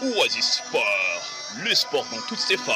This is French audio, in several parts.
Oasis Sport, le sport dans toutes ses formes.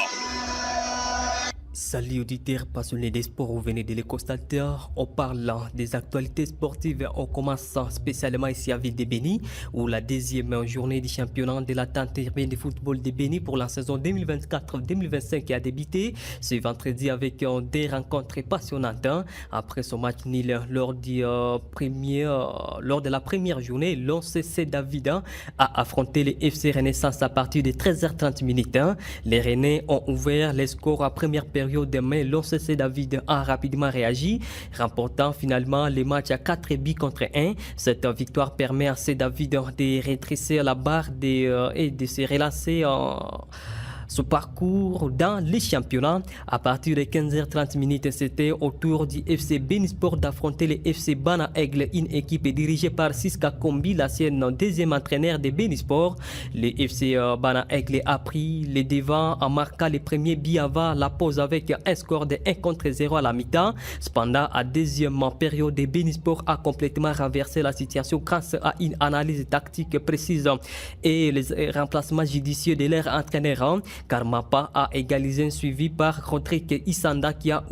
Salut auditeurs passionnés des sports, vous venez de les constater. On parle des actualités sportives. On commence spécialement ici à Ville de Béni, où la deuxième journée du championnat de la tente urbaine de football de Béni pour la saison 2024-2025 a débuté ce vendredi avec des rencontres passionnantes. Après son match nul lors de la première journée, l'OCC David a affronté les FC Renaissance à partir de 13h30 minutes. Les Rennais ont ouvert les scores à première période, mais l'OCC David a rapidement réagi, remportant finalement les matchs à 4 buts contre 1. Cette victoire permet à C David de rétrécir la barre et de se relancer ce parcours dans les championnats. À partir de 15h30 minutes, c'était au tour du FC Benisport d'affronter le FC Bana Aigle, une équipe dirigée par Siska Kombi, l'ancien deuxième entraîneur de Benisport. Le FC Bana Aigle a pris les devants en marquant les premiers buts avant la pause avec un score de 1 contre 0 à la mi-temps. Cependant, à deuxième période, Benisport a complètement renversé la situation grâce à une analyse tactique précise et les remplacements judicieux de leur entraîneur. Karmapa a égalisé, suivi par Rodrigue Isanda qui a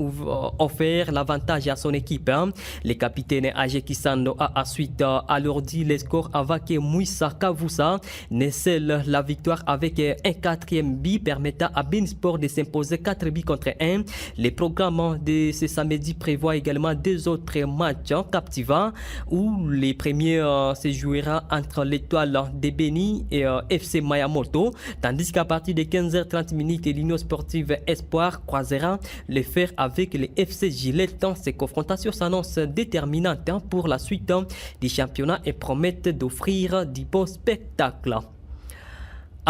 offert l'avantage à son équipe. Le capitaine Age Kisando a ensuite alourdi les scores avant que Mouissa Kavusa ne scelle la victoire avec un quatrième but permettant à Benisport de s'imposer 4 buts contre 1. Le programme de ce samedi prévoit également deux autres matchs captivants où les premiers se jouera entre l'Étoile de Béni et FC Mayamoto, tandis qu'à partir de 15h30 minutes, l'Union sportive Espoir croisera le fer avec le FC Gillette. Ces confrontations s'annoncent déterminantes pour la suite du championnat et promettent d'offrir du bon spectacle.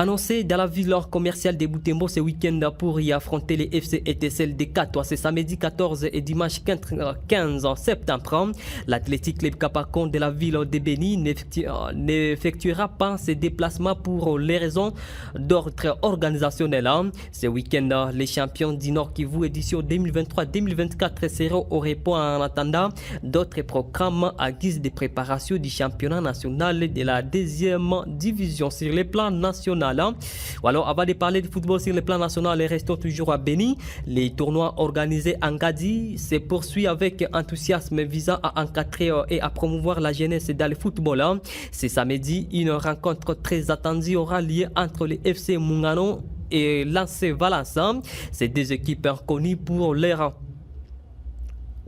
Annoncé dans la ville commerciale de Boutembo ce week-end pour y affronter les FC ETSL de Katoa ce samedi 14 et dimanche 15 septembre. L'Athletic Club Capacon de la ville de Béni n'effectuera pas ses déplacements pour les raisons d'ordre organisationnel. Ce week-end, les champions du Nord Kivu édition 2023-2024 seront au repos en attendant d'autres programmes à guise de préparation du championnat national de la deuxième division sur le plan national. Alors, avant de parler de football sur le plan national, restons toujours à Béni. Les tournois organisés en Gadi se poursuivent avec enthousiasme visant à encadrer et à promouvoir la jeunesse dans le football. Ce samedi, une rencontre très attendue aura lieu entre les FC Mungano et l'ANC Valence. Ces deux équipes connues pour leur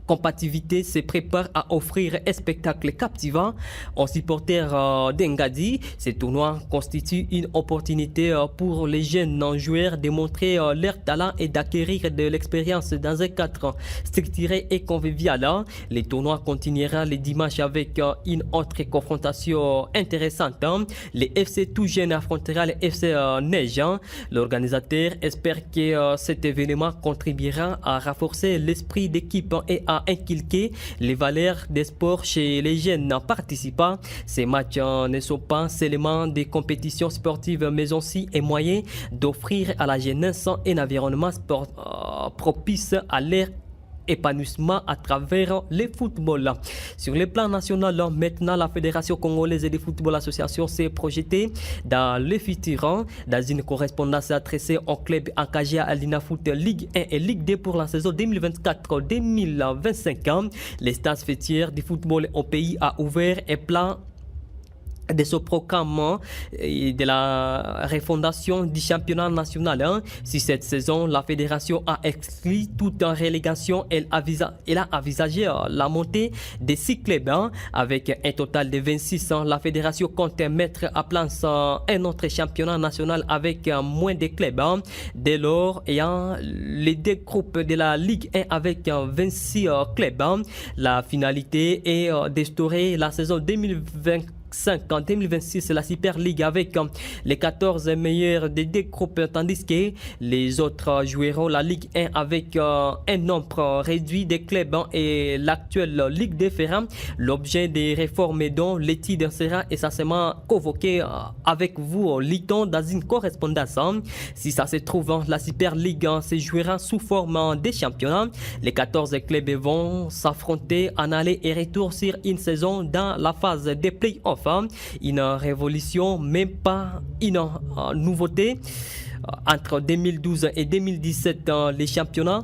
compatibilité se prépare à offrir un spectacle captivant aux supporters d'Engadi. Ce tournoi constitue une opportunité pour les jeunes joueurs de montrer leur talent et d'acquérir de l'expérience dans un cadre structuré et convivial. Le tournoi continuera le dimanche avec une autre confrontation intéressante. Le FC tout jeune affrontera le FC Neige. L'organisateur espère que cet événement contribuera à renforcer l'esprit d'équipe et à inculquer les valeurs des sports chez les jeunes participants. Ces matchs ne sont pas seulement des compétitions sportives, mais aussi un moyen d'offrir à la jeunesse un environnement propice à leur épanouissement à travers le football. Sur le plan national, maintenant, la Fédération congolaise de football association s'est projetée dans le futur. Dans une correspondance adressée au club engagé à l'INAFoot Ligue 1 et Ligue 2 pour la saison 2024-2025, l'instance fêtière du football au pays a ouvert un plan de ce programme et de la refondation du championnat national. Si cette saison, la fédération a exclu toute relégation, elle a envisagé la montée des 6 clubs. Avec un total de 26 ans, la fédération compte mettre à place un autre championnat national avec moins de clubs. Dès lors, ayant les deux groupes de la Ligue 1 avec 26 clubs, la finalité est d'instaurer la saison 2020 en 2026, la Super League avec les 14 meilleurs des deux groupes, tandis que les autres joueront la Ligue 1 avec un nombre réduit de clubs et l'actuelle Ligue des Ferrand. L'objet des réformes dont l'étude sera essentiellement convoquée avec vous, lit-on dans une correspondance. Si ça se trouve, la Super League se jouera sous forme de championnat. Les 14 clubs vont s'affronter en aller et retour sur une saison dans la phase des play-offs. play-off. Une révolution, même pas une nouveauté. Entre 2012 et 2017, les championnats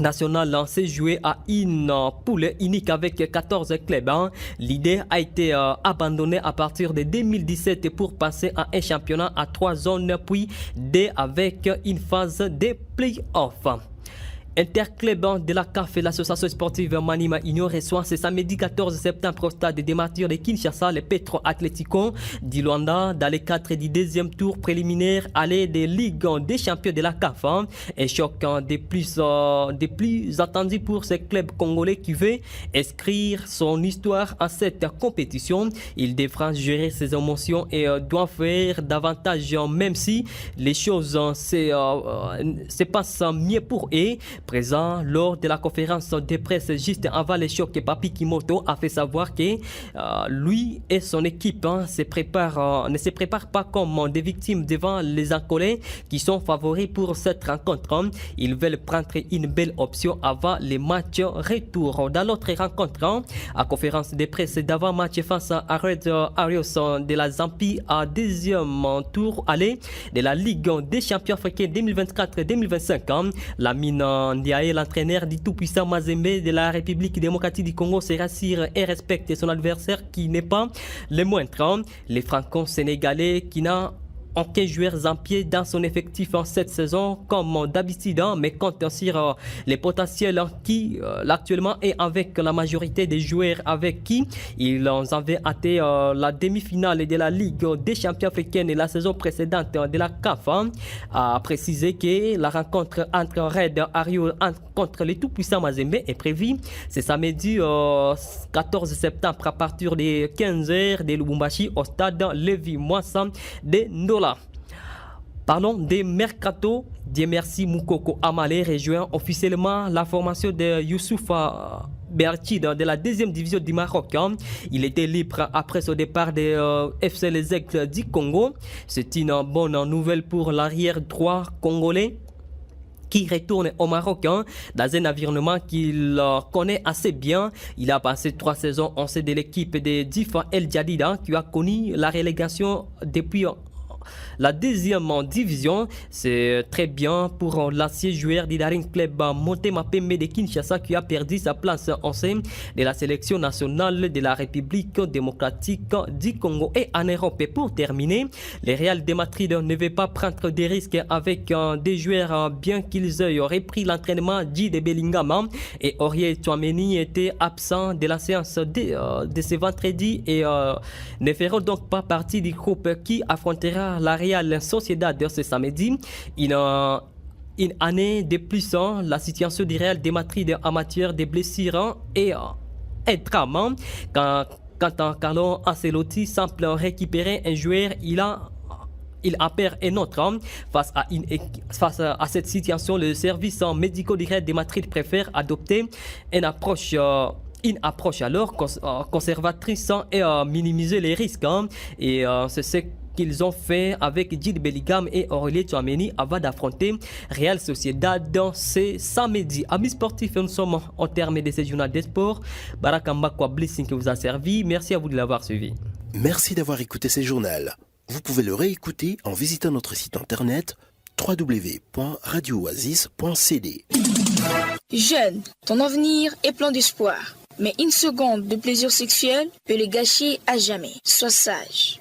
national s'est joué à une poule unique avec 14 clubs. L'idée a été abandonnée à partir de 2017 pour passer à un championnat à 3 zones, puis avec une phase de play-off. Interclub de la CAF et l'association sportive Manima Union reçoit ce samedi 14 septembre au stade des martyrs de Kinshasa le Petro Atlético du Luanda dans les cadres du deuxième tour préliminaire aller des Ligues des champions de la CAF. Un choc des plus attendus pour ce club congolais qui veut inscrire son histoire à cette compétition. Il devra gérer ses émotions et doit faire davantage, même si les choses se passent mieux pour eux. Présent lors de la conférence de presse juste avant le choc, Papi Kimoto a fait savoir que lui et son équipe ne se préparent pas comme des victimes devant les Angolais qui sont favoris pour cette rencontre. Ils veulent prendre une belle option avant les matchs retour. Dans l'autre rencontre, à conférence de presse d'avant-match face à Red Arrows de la Zambie à deuxième tour aller de la Ligue des champions africains 2024-2025, la mine Ndiaye, l'entraîneur du tout-puissant Mazembe de la République démocratique du Congo, se rassure et respecte son adversaire qui n'est pas le moindre. Les franco-sénégalais qui n'a aucun joueur en pied dans son effectif en cette saison comme d'habitude, mais compte sur les potentiels qui actuellement est avec la majorité des joueurs avec qui ils avaient atteint la demi-finale de la Ligue des champions africaines la saison précédente de la CAF. A précisé que la rencontre entre Red Arrows contre les tout-puissants Mazembe est prévue ce samedi 14 septembre à partir de 15h de Lubumbashi au stade Lévi Mwassa de Ndola. Parlons des mercato. Dieu merci, Moukoko Amale rejoint officiellement la formation de Youssoufa Berti de la deuxième division du Maroc. Il était libre après son départ de FC Les Aigles du Congo. C'est une bonne nouvelle pour l'arrière droit congolais qui retourne au Maroc dans un environnement qu'il connaît assez bien. Il a passé 3 saisons en sein de l'équipe de Difa El Jadida qui a connu la relégation depuis la deuxième division. C'est très bien pour l'ancien joueur du Daring Club Motema Pembe de Kinshasa qui a perdu sa place en sein de la sélection nationale de la République démocratique du Congo. Et en Europe, pour terminer, les Real de Madrid ne veulent pas prendre des risques avec des joueurs bien qu'ils aient repris l'entraînement de Bellingham et Aurier Tchouameni était absent de la séance de ce vendredi et ne feront donc pas partie du groupe qui affrontera la Real Sociedad de ce samedi. Une année de plus, la situation du Real de Madrid en matière de blessures est un drame. Quand Carlo Ancelotti semble récupérer un joueur, il en perd un autre. Face à cette situation, le service médical du Real de Madrid préfère adopter une approche alors conservatrice et minimiser les risques. Et c'est ce qu'ils ont fait avec Jude Bellingham et Aurélien Tchouameni avant d'affronter Real Sociedad dans ce samedi. Amis sportifs, nous sommes au terme de ce journal des sports. Barakamba Kwa Blessing qui vous a servi. Merci à vous de l'avoir suivi. Merci d'avoir écouté ce journal. Vous pouvez le réécouter en visitant notre site internet www.radiooasis.cd. Jeune, ton avenir est plein d'espoir. Mais une seconde de plaisir sexuel peut le gâcher à jamais. Sois sage.